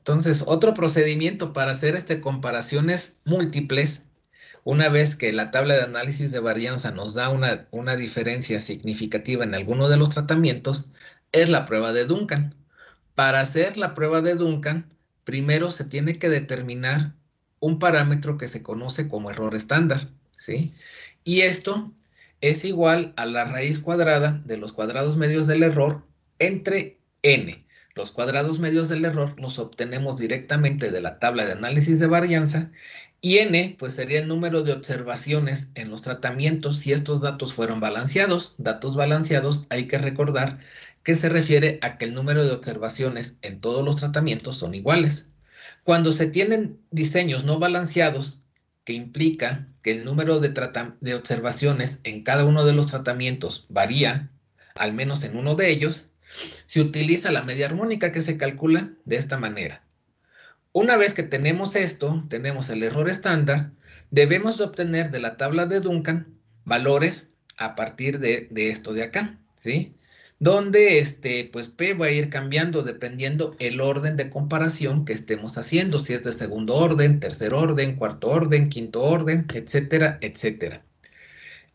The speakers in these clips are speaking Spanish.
Entonces, otro procedimiento para hacer comparaciones múltiples, una vez que la tabla de análisis de varianza nos da una diferencia significativa en alguno de los tratamientos, es la prueba de Duncan. Para hacer la prueba de Duncan, primero se tiene que determinar un parámetro que se conoce como error estándar, ¿sí? Y esto es igual a la raíz cuadrada de los cuadrados medios del error entre n. Los cuadrados medios del error los obtenemos directamente de la tabla de análisis de varianza y n pues sería el número de observaciones en los tratamientos si estos datos fueron balanceados. Datos balanceados hay que recordar que se refiere a que el número de observaciones en todos los tratamientos son iguales. Cuando se tienen diseños no balanceados, que implica que el número de observaciones en cada uno de los tratamientos varía, al menos en uno de ellos, se utiliza la media armónica que se calcula de esta manera. Una vez que tenemos esto, tenemos el error estándar, debemos de obtener de la tabla de Duncan valores a partir de esto de acá, ¿sí? Donde pues P va a ir cambiando dependiendo el orden de comparación que estemos haciendo, si es de segundo orden, tercer orden, cuarto orden, quinto orden, etcétera, etcétera.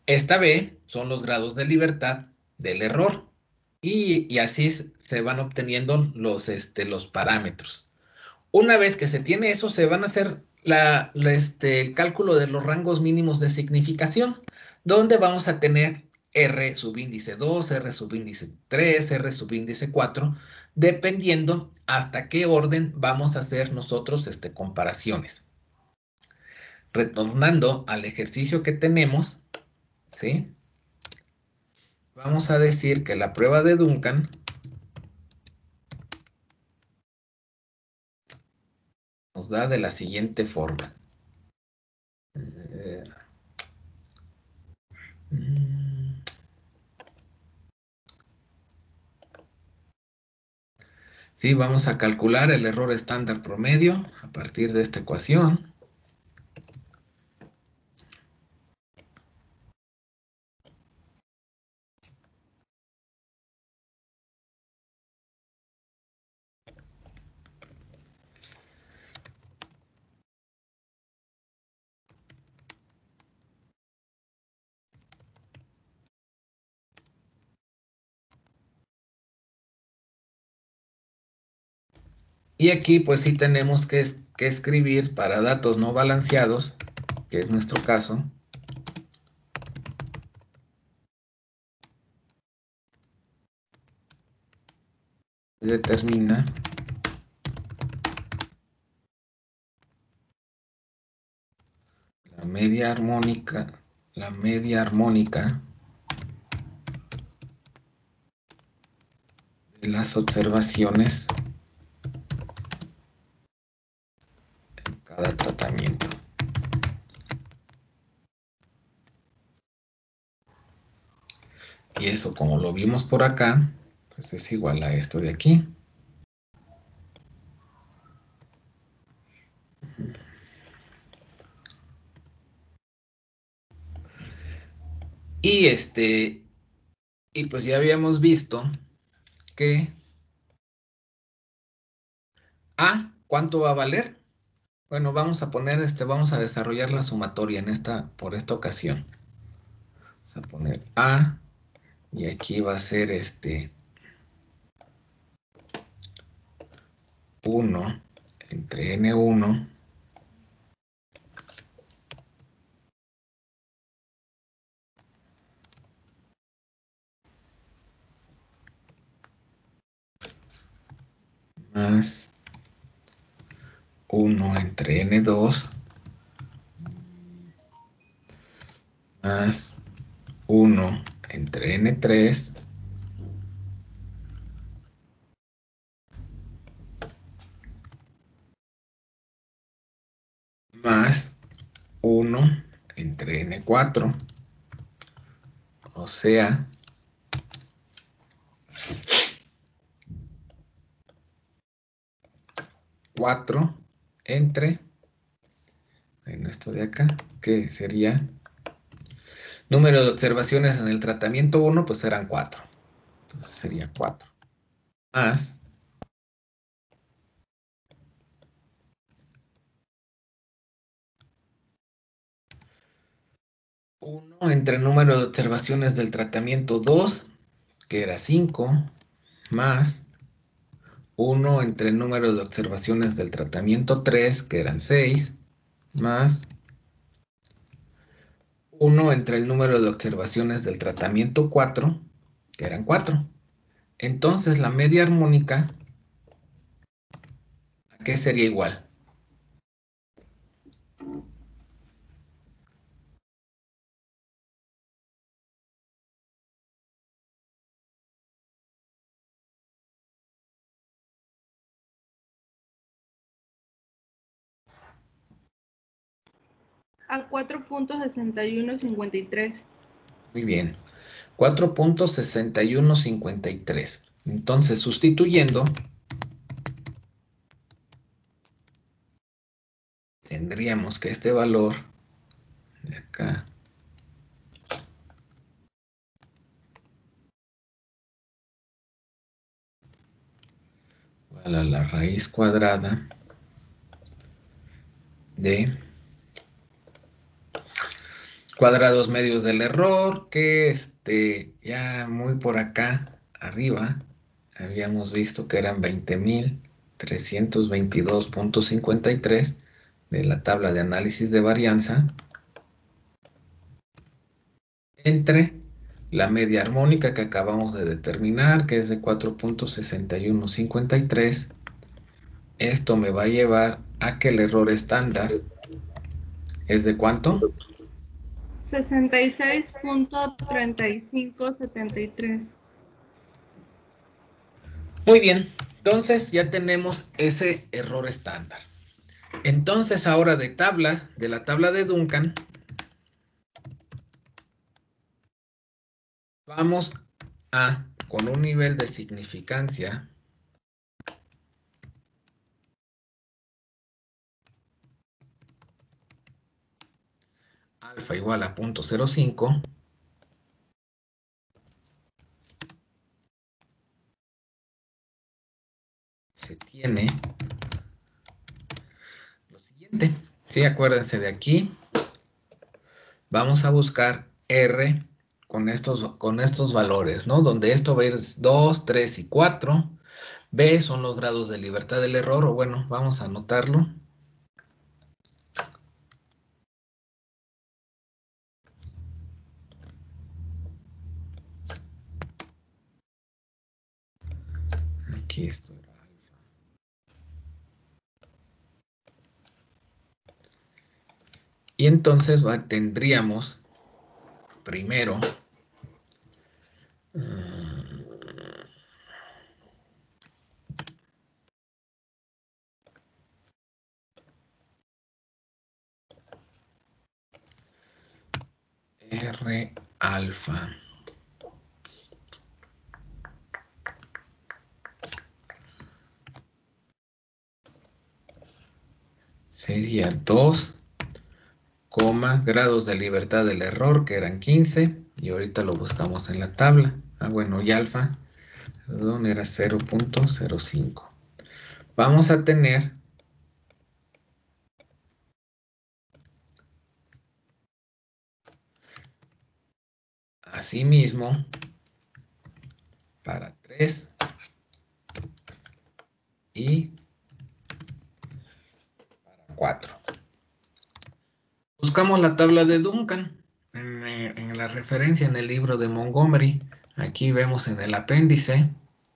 Esta B son los grados de libertad del error y así se van obteniendo los parámetros. Una vez que se tiene eso, se van a hacer el cálculo de los rangos mínimos de significación, donde vamos a tener R subíndice 2, R subíndice 3, R subíndice 4, dependiendo hasta qué orden vamos a hacer nosotros comparaciones. Retornando al ejercicio que tenemos, ¿sí? Vamos a decir que la prueba de Duncan nos da de la siguiente forma. Sí, vamos a calcular el error estándar promedio a partir de esta ecuación. Y aquí pues sí tenemos que escribir para datos no balanceados, que es nuestro caso. Determina la media armónica de las observaciones en cada tratamiento. Y eso, como lo vimos por acá, pues es igual a esto de aquí. Y y pues ya habíamos visto que A, ¿cuánto va a valer? Bueno, vamos a poner vamos a desarrollar la sumatoria por esta ocasión. Vamos a poner A y aquí va a ser 1 entre N1 más 1 entre N2 más 1 entre N3 más 1 entre N4, o sea, 4 entre, en esto de acá, que sería número de observaciones en el tratamiento 1, pues eran 4. Entonces sería 4. Más 1 entre el número de observaciones del tratamiento 2, que era 5, más 1 entre el número de observaciones del tratamiento 3, que eran 6, más 1 entre el número de observaciones del tratamiento 4, que eran 4. Entonces, la media armónica, ¿a qué sería igual? A 4.6153. Muy bien. 4.6153. Entonces, sustituyendo, tendríamos que este valor de acá igual a la raíz cuadrada de cuadrados medios del error, que ya muy por acá arriba habíamos visto que eran 20.322.53 de la tabla de análisis de varianza entre la media armónica que acabamos de determinar, que es de 4.6153. Esto me va a llevar a que el error estándar es de ¿cuánto? 66.3573. Muy bien, entonces ya tenemos ese error estándar. Entonces ahora de la tabla de Duncan, vamos a, con un nivel de significancia alfa igual a 0.05, se tiene lo siguiente. Sí, acuérdense de aquí. Vamos a buscar R con estos valores, ¿no? Donde esto va a ir 2, 3 y 4. B son los grados de libertad del error, o bueno, vamos a anotarlo. Aquí esto era alfa. Y entonces tendríamos primero R alfa sería 2, grados de libertad del error, que eran 15, y ahorita lo buscamos en la tabla. Bueno, y alfa, perdón, era 0.05. Vamos a tener asimismo para 3 y para 4. Buscamos la tabla de Duncan en la referencia en el libro de Montgomery. Aquí vemos en el apéndice,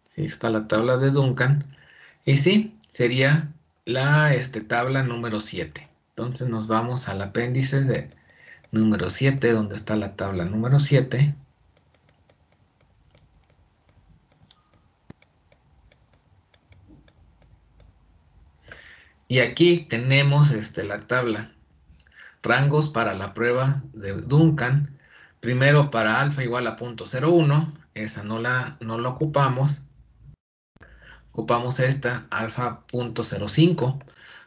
sí está la tabla de Duncan. Y sí, sería la tabla número 7. Entonces nos vamos al apéndice de número 7, donde está la tabla número 7. Y aquí tenemos la tabla. Rangos para la prueba de Duncan. Primero para alfa igual a 0.01. Esa no la ocupamos. Ocupamos esta, alfa 0.05.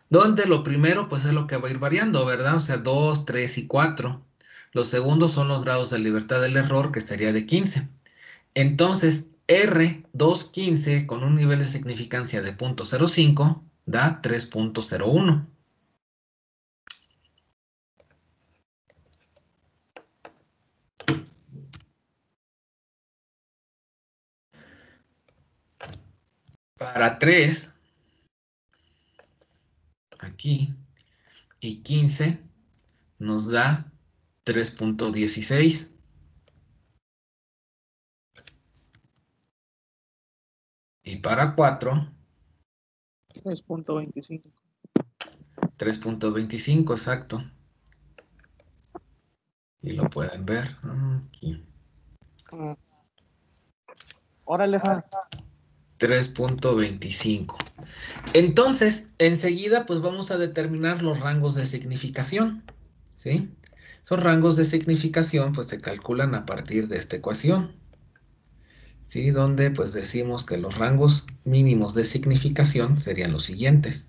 Donde lo primero pues es lo que va a ir variando, ¿verdad? O sea, 2, 3 y 4. Los segundos son los grados de libertad del error, que sería de 15. Entonces, R 215 con un nivel de significancia de 0.05 da 3.01. para 3, aquí, y 15 nos da 3.16. Y para 4, 3.25. 3.25, exacto. Y lo pueden ver aquí. Órale, ja. 3.25. Entonces, enseguida, pues vamos a determinar los rangos de significación, ¿sí? Esos rangos de significación, pues se calculan a partir de esta ecuación, ¿sí? Donde, pues decimos que los rangos mínimos de significación serían los siguientes.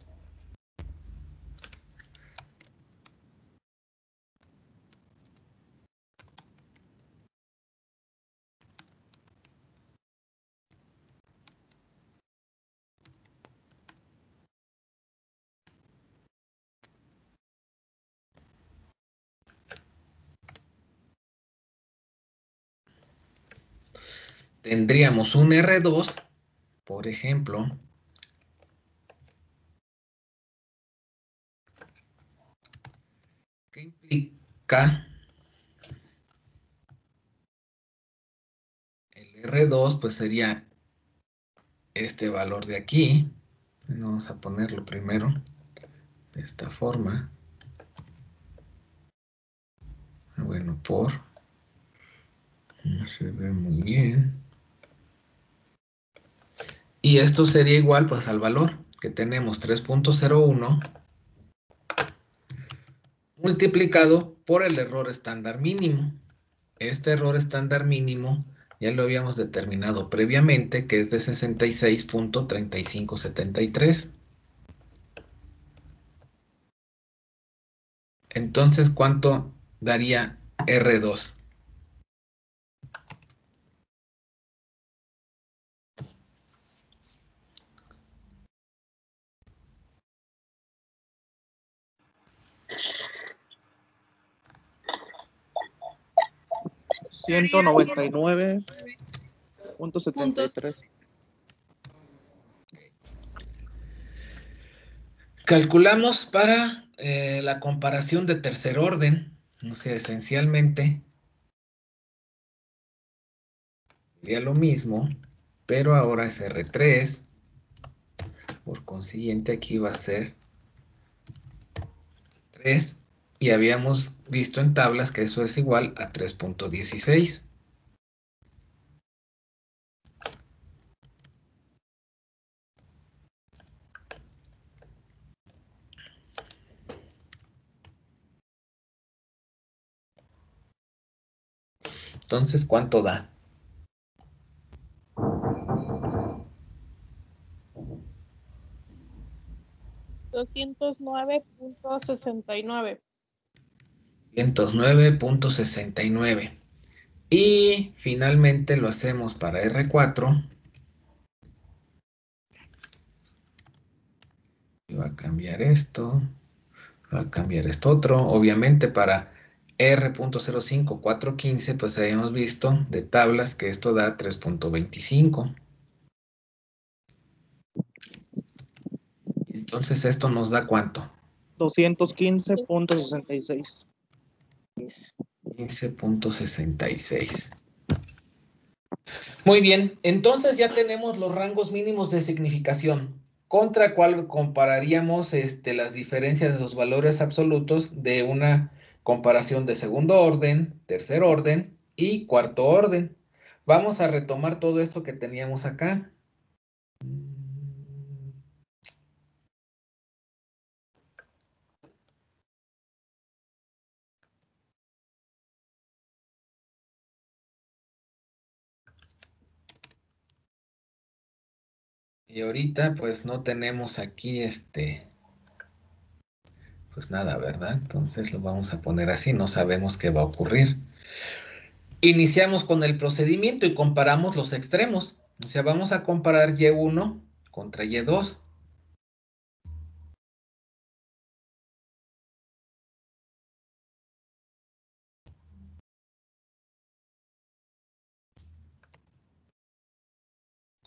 Tendríamos un R2, por ejemplo, que implica el R2, pues sería este valor de aquí. Vamos a ponerlo primero de esta forma. Bueno, no se ve muy bien. Y esto sería igual pues al valor que tenemos 3.01 multiplicado por el error estándar mínimo. Este error estándar mínimo ya lo habíamos determinado previamente, que es de 66.3573. Entonces, ¿cuánto daría R2? 199.73. Calculamos para la comparación de tercer orden, o sea, esencialmente sería lo mismo, pero ahora es R3. Por consiguiente, aquí va a ser 3. Y habíamos visto en tablas que eso es igual a 3.16. Entonces, ¿cuánto da? 209.69. 109.69. Y finalmente lo hacemos para R4. Y va a cambiar esto. Va a cambiar esto otro. Obviamente para R.05415, pues habíamos visto de tablas que esto da 3.25. Entonces, ¿esto nos da cuánto? 215.66. 15.66. Muy bien, entonces ya tenemos los rangos mínimos de significación. ¿Contra cuál compararíamos las diferencias de los valores absolutos de una comparación de segundo orden, tercer orden y cuarto orden? Vamos a retomar todo esto que teníamos acá. Y ahorita pues no tenemos aquí pues nada, ¿verdad? Entonces lo vamos a poner así, no sabemos qué va a ocurrir. Iniciamos con el procedimiento y comparamos los extremos. O sea, vamos a comparar Y1 contra Y2.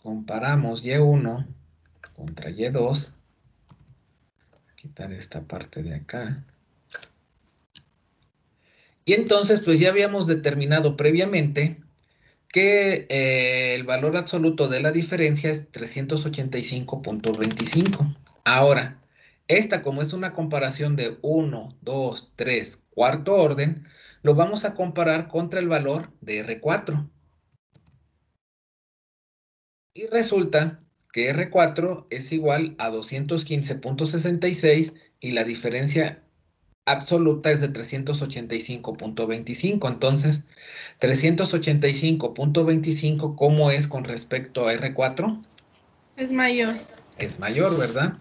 Comparamos Y1 contra Y2. Quitar esta parte de acá. Y entonces, pues ya habíamos determinado previamente que el valor absoluto de la diferencia es 385.25. Ahora, esta como es una comparación de 1, 2, 3, cuarto orden, lo vamos a comparar contra el valor de R4. Y resulta que R4 es igual a 215.66 y la diferencia absoluta es de 385.25. Entonces, 385.25, ¿cómo es con respecto a R4? Es mayor. Es mayor, ¿verdad?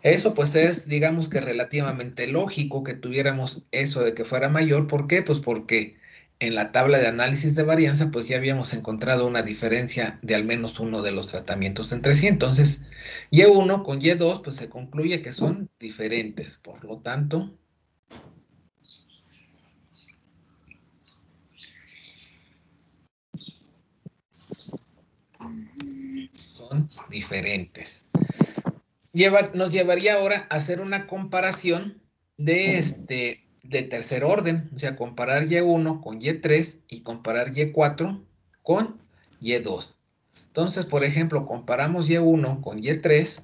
Eso pues es, digamos que relativamente lógico que tuviéramos eso de que fuera mayor. ¿Por qué? Pues porque en la tabla de análisis de varianza pues ya habíamos encontrado una diferencia de al menos uno de los tratamientos entre sí. Entonces, Y1 con Y2 pues se concluye que son diferentes. Por lo tanto, son diferentes. Nos llevaría ahora a hacer una comparación de tercer orden, o sea, comparar Y1 con Y3 y comparar Y4 con Y2. Entonces, por ejemplo, comparamos Y1 con Y3.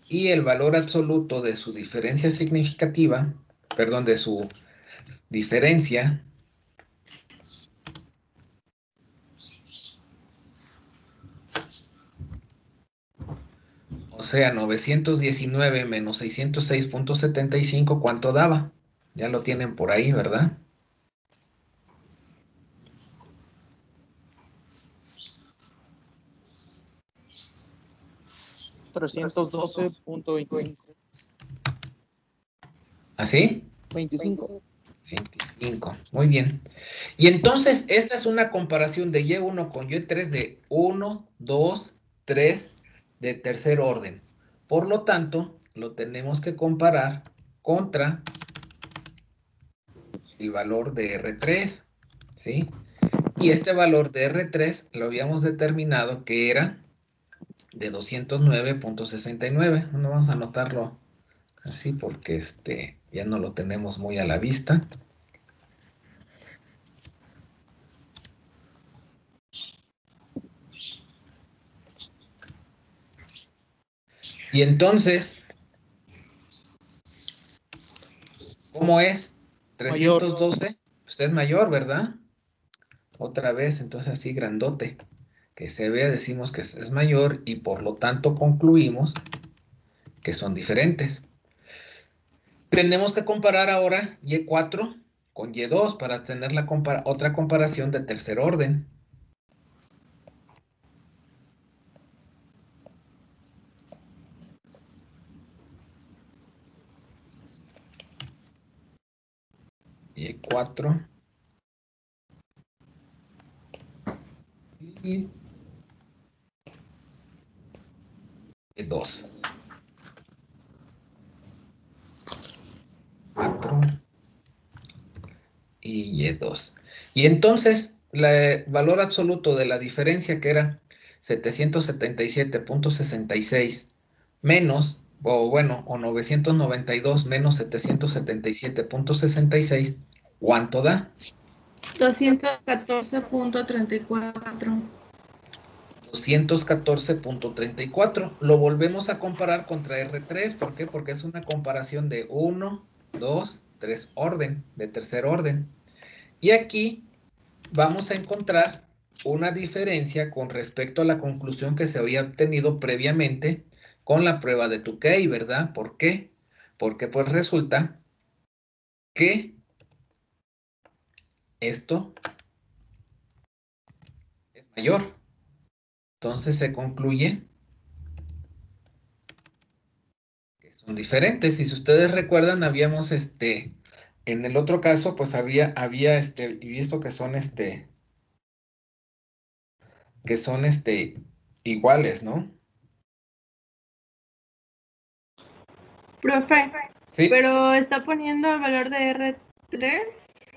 Y el valor absoluto de su diferencia significativa, perdón, de su diferencia, o sea, 919 menos 606.75, ¿cuánto daba? Ya lo tienen por ahí, ¿verdad? 312.25. ¿Así? 25. 25, muy bien. Y entonces, esta es una comparación de Y1 con Y3 de 1, 2, 3 de tercer orden. Por lo tanto, lo tenemos que comparar contra el valor de R3, ¿sí? Y este valor de R3 lo habíamos determinado que era de 209.69. Bueno, vamos a anotarlo así porque ya no lo tenemos muy a la vista. Y entonces, ¿cómo es? Mayor. 312, pues es mayor, ¿verdad? Otra vez, entonces así grandote. Que se vea, decimos que es mayor y por lo tanto concluimos que son diferentes. Tenemos que comparar ahora Y4 con Y2 para tener otra comparación de tercer orden. Y4 y Y2. 4 y Y2. Y entonces, el valor absoluto de la diferencia que era 777.66 menos, o bueno, o 992 menos 777.66, ¿cuánto da? 214.34. 214.34. Lo volvemos a comparar contra R3. ¿Por qué? Porque es una comparación de 1, 2, 3 orden, de tercer orden. Y aquí vamos a encontrar una diferencia con respecto a la conclusión que se había obtenido previamente con la prueba de Tukey, ¿verdad? ¿Por qué? Porque pues resulta que esto es mayor. Entonces se concluye que son diferentes. Y si ustedes recuerdan, habíamos en el otro caso, pues había visto que son iguales, ¿no? Profe, Sí, pero está poniendo el valor de R3.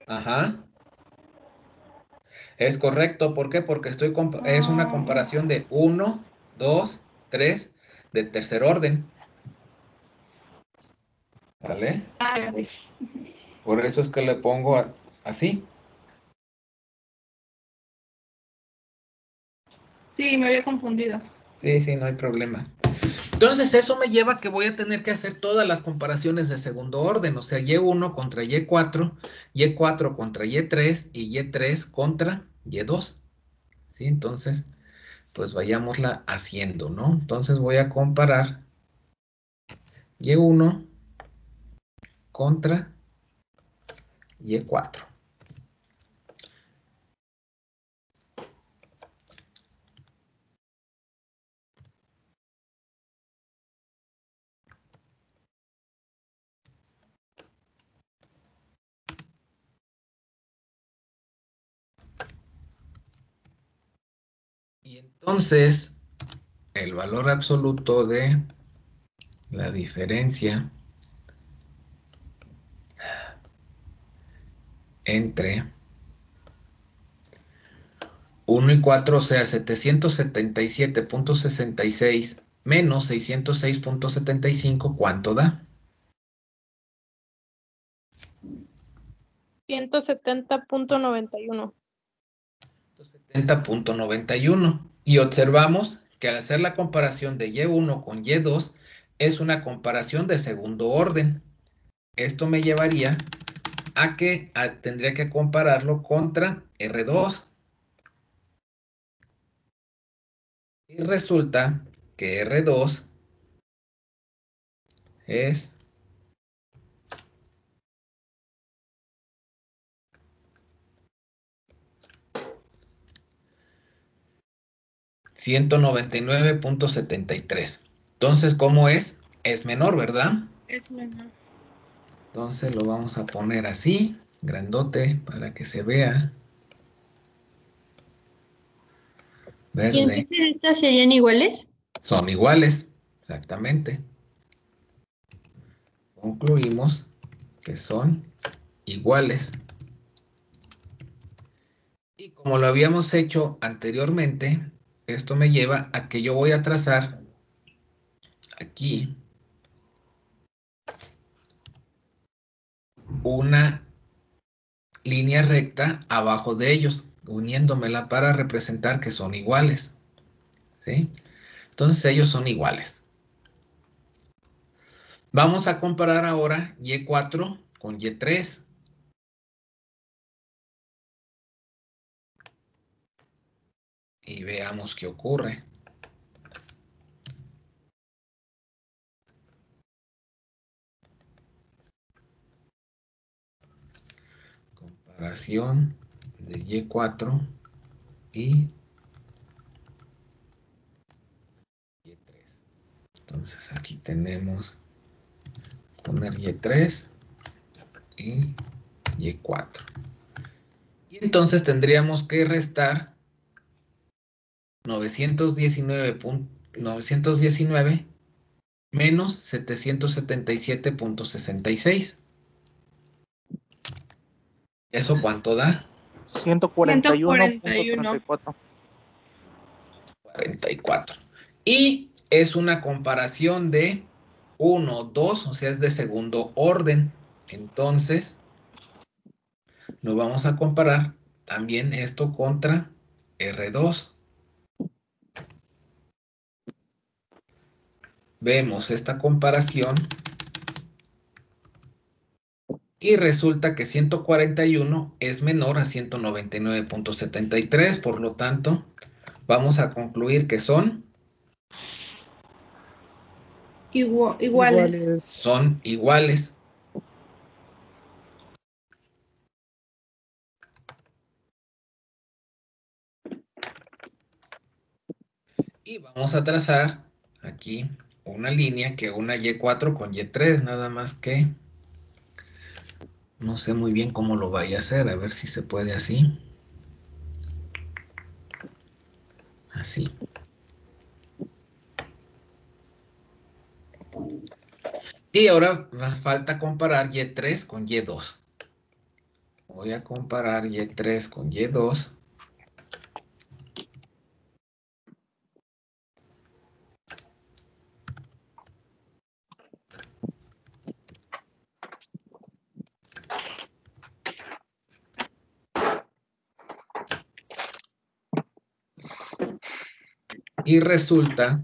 ajá. Es correcto, ¿por qué? Porque es una comparación de 1, 2, 3 de tercer orden. ¿Vale? Por eso es que le pongo así. Sí, me había confundido. Sí, sí, no hay problema. Entonces eso me lleva a que voy a tener que hacer todas las comparaciones de segundo orden, o sea, Y1 contra Y4, Y4 contra Y3 y Y3 contra Y2. ¿Sí? Entonces, pues vayámosla haciendo, ¿no? Entonces voy a comparar Y1 contra Y4. Y entonces, el valor absoluto de la diferencia entre 1 y 4, o sea, 777.66 menos 606.75, ¿cuánto da? 170.91. 70.91. Y observamos que al hacer la comparación de Y1 con Y2 es una comparación de segundo orden. Esto me llevaría a que tendría que compararlo contra R2. Y resulta que R2 es 199.73. Entonces, ¿cómo es? Es menor, ¿verdad? Es menor. Entonces lo vamos a poner así, grandote, para que se vea. ¿Y Verde. entonces estas serían iguales? Son iguales, exactamente. Concluimos que son iguales. Y como lo habíamos hecho anteriormente, esto me lleva a que yo voy a trazar aquí una línea recta abajo de ellos, uniéndomela para representar que son iguales. ¿Sí? Entonces ellos son iguales. Vamos a comparar ahora Y4 con Y3. Y veamos qué ocurre. Comparación de Y4 y Y3. Entonces aquí tenemos poner Y3 y Y4. Y entonces tendríamos que restar 919 menos 777.66. ¿Eso cuánto da? 141.34. 44. Y es una comparación de 1, 2, o sea, es de segundo orden. Entonces, nos vamos a comparar también esto contra R2. Vemos esta comparación y resulta que 141 es menor a 199.73, por lo tanto, vamos a concluir que son Iguales. son iguales. Y vamos a trazar aquí una línea que una Y4 con Y3, nada más que no sé muy bien cómo lo vaya a hacer, a ver si se puede así. Así. Y ahora más falta comparar Y3 con Y2. Voy a comparar Y3 con Y2. Y resulta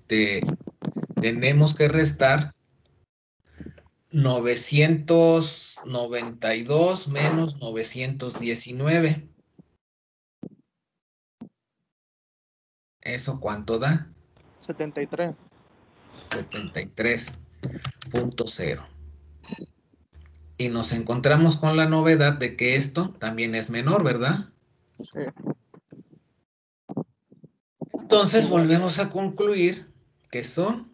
que tenemos que restar 992 menos 919. ¿Eso cuánto da? 73. 73.0. Y nos encontramos con la novedad de que esto también es menor, ¿verdad? Sí. Entonces volvemos a concluir que son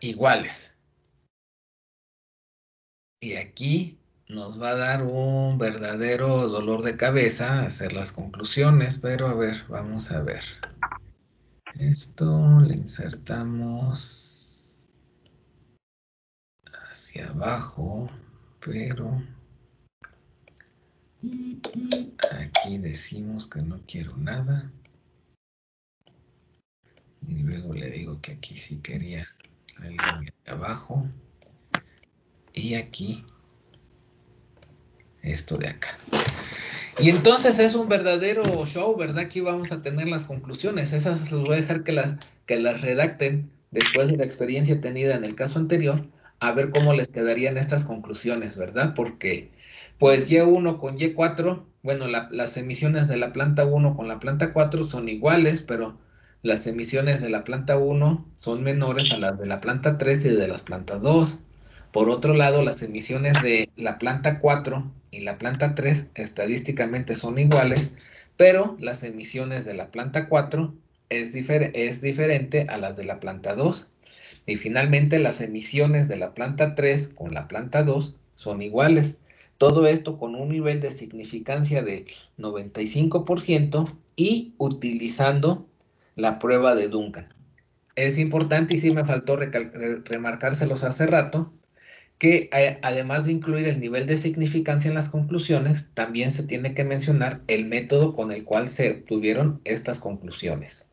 iguales. Y aquí nos va a dar un verdadero dolor de cabeza hacer las conclusiones, pero a ver, vamos a ver. Esto le insertamos hacia abajo, pero aquí decimos que no quiero nada. Y luego le digo que aquí sí quería la línea de abajo. Y aquí, esto de acá. Y entonces es un verdadero show, ¿verdad? Aquí vamos a tener las conclusiones. Esas los voy a dejar que las redacten después de la experiencia tenida en el caso anterior, a ver cómo les quedarían estas conclusiones, ¿verdad? Porque, pues, Y1 con Y4, bueno, las emisiones de la planta 1 con la planta 4 son iguales, pero las emisiones de la planta 1 son menores a las de la planta 3 y de las plantas 2. Por otro lado, las emisiones de la planta 4 y la planta 3 estadísticamente son iguales, pero las emisiones de la planta 4 es diferente a las de la planta 2. Y finalmente, las emisiones de la planta 3 con la planta 2 son iguales. Todo esto con un nivel de significancia de 95% y utilizando la prueba de Duncan. Es importante, y sí me faltó remarcárselos hace rato, que además de incluir el nivel de significancia en las conclusiones, también se tiene que mencionar el método con el cual se obtuvieron estas conclusiones.